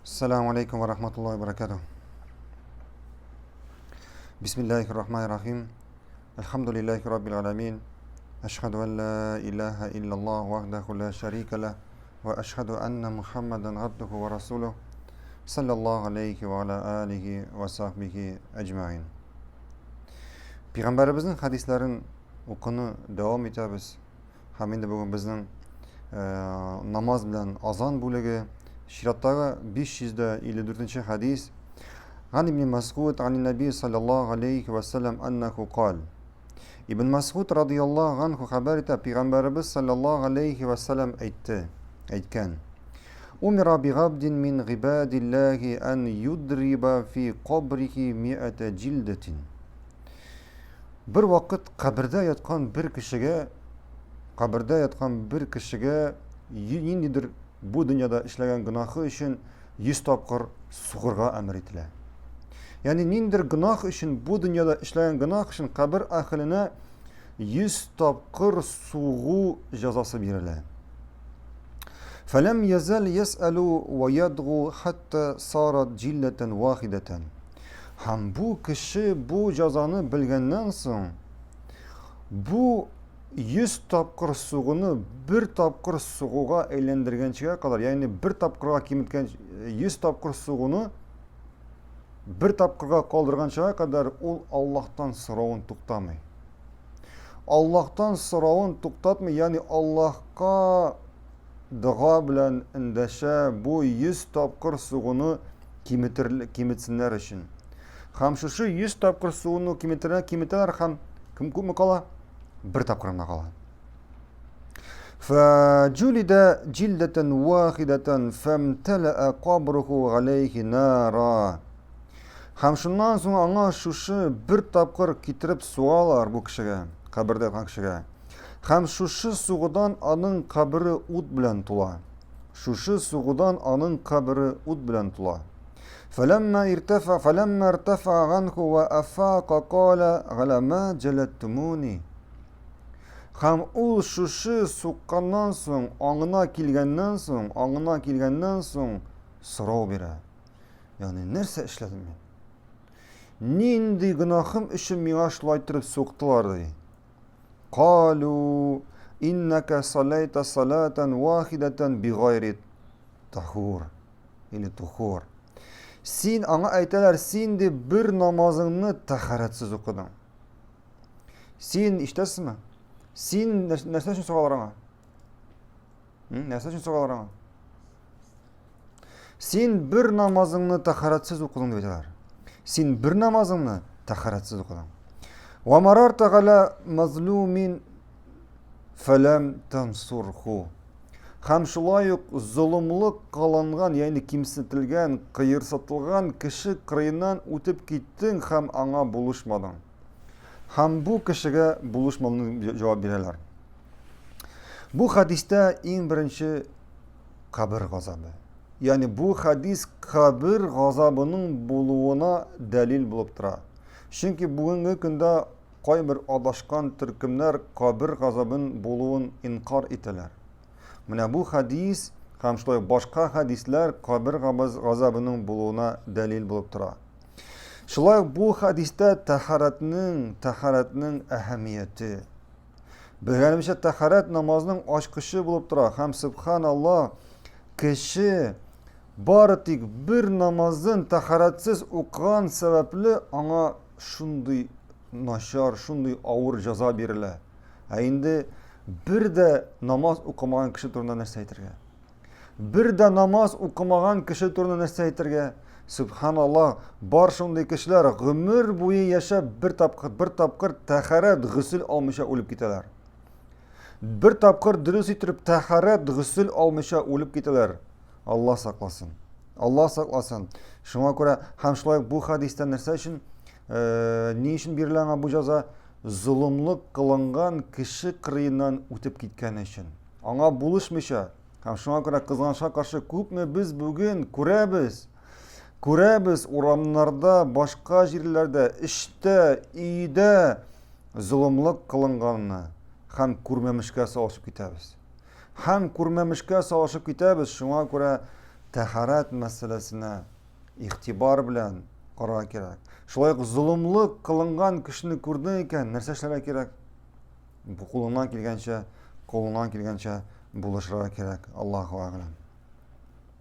السلام عليكم ورحمة الله وبركاته. بسم الله الرحمن الرحيم. الحمد لله رب العالمين. أشهد أن لا إله إلا الله وحده لا شريك له وأشهد أن محمدا عبده ورسوله صلى الله عليه وعلى آله وصحبه أجمعين. Peygamberimizin hadislerin okunu devam etimiz. Hem de bugün bizden namaz bilen azan bölügi Şirattagı 554 hadis. عن ابن مسعود عن النبي صلى الله عليه وسلم أنه قال İbn Mas'ud radıyallahu anhu haberinde Peygamberimiz sallallahu aleyhi ve sellem aytken Umira bi gabdin min gibadillahi en yudriba fi qabrihi mi'ate cildetin. Bir vakit kabirde yatkan bir kişiye yenidir bu dünyada işlegen günahı için 100 tapkır suğurga emir etiler. Yani nindir günah için bu dünyada işleyen günah için kabir ahline 100 tapkır suğu cezası verilir. فَلَمْ يَزَلْ يَسْأَلُ وَيَدْغُ حَتَّى صَارَتْ جِلَّةً وَاحِدَةً. Hem bu kişi bu cezanı bilgenden sonra bu 100 tapkır suğunu bir tapkır suğuğa eğlendirgençeye kadar, yani bir tapkırga kimitken 100 tapkır suğunu bir tapkırga kaldırgançaya kadar Allah'tan soravun tuktamay. Allah'tan soravun tuktatmay, yani Allah'a dua bilen indeşe bu 100 tapkır suğunu kimitsinler için. Hem şu 100 tapkır suğunu kimitler hem kim kala? Bir tapkırına kala. فجلد جلدة واحدة فامتلأ قبره عليه نارا. Hem şundan sonra ana şuşu bir tapkır getirip sualar bu kişiye, kabirde yatan kişiye. Hem şuşu suğudan anın kabiri ut bilen tula. فلما ارتفع عنه وأفاق قال على ما جلدتموني. Hem o şuşu suqqandan soň, anına kilgenden soň sorau bere. Yani nerse işledim men? Nindi günahım üçün miňa şulaytyrıp soktular diye. Qalu innaka salayta salatan wahidatan bi gayri tahur. Ili tuhur. Sen ana aytalar, sen de bir namazını taharatsiz okudun. Sen iştesizmi? Sen nerse üçün sokalar ana? Nerse üçün sokalar ana? Sen bir namazını taharatsiz okudun diye aytalar. Sen bir namazını taharatsiz okudun. Ve mararta ala mazlumin felem tansurhu. Hem şulayık zulümlük kılıngan, yani kimsetilgen, kıyırsatılgan kişi kırıyından ötüp gittin hem ana buluşmadın. Hem bu kişiye buluşmadığını cevap verirler. Bu hadiste en birinci kabir gazabı. Yani bu hadis kabir gazabının buluğuna delil bulup tura. Çünkü bugünkü günde koy bir adaşkan türkümler kabir gazabının buluğun inkar etiler. Mine bu hadis hem şulay başka hadisler kabir gazabının buluğuna delil bulup tura. Şulay bu hadiste taharatının ehemmiyeti. Bilgenimizce taharat namazının açkışı bulup tura. Hem subhanallah kişi baratik bir namazın taharatsiz okuyan sebeple ana şunday naşar, şunday ağır ceza verilir. Şimdi bir de namaz okumayan kişi turunda nerse aytırga? Bir de namaz okumayan kişi turunda nerse aytırga? Subhanallah, bar şunday kişiler ömür boyu yaşap bir tapkır taharat gusül almışa ölüp giteler. Bir tapkır dürüst itirip taharat gusül almışa ölüp giteler. Allah saklasın. Allah saklasın. Şuna göre hem şulay bu hadisten nerse için ne için birilen bu ceza? Zulümlük kılıngan kişi kırıyından ötüp gitken için. Ana buluşmuşa. Hem şuna göre kızganışa karşı köpme biz bugün Kurabız oramlarda, başka yerlerde, işte, iyide zulümlük kılınganını hem kurmemişke savaşıp gitemiz. Hem kurmemişke savaşıp gitemiz. Şuna göre taharat masalasini ig'tibor bilan qarash kerak. Шулай ук zulmlik qilingan kishini ko'rdi ekan, narsa эшләргә kerak? Bu qo'lingdan kelgancha, qo'lingdan kelgancha булышырга kerak. Allohu a'lam.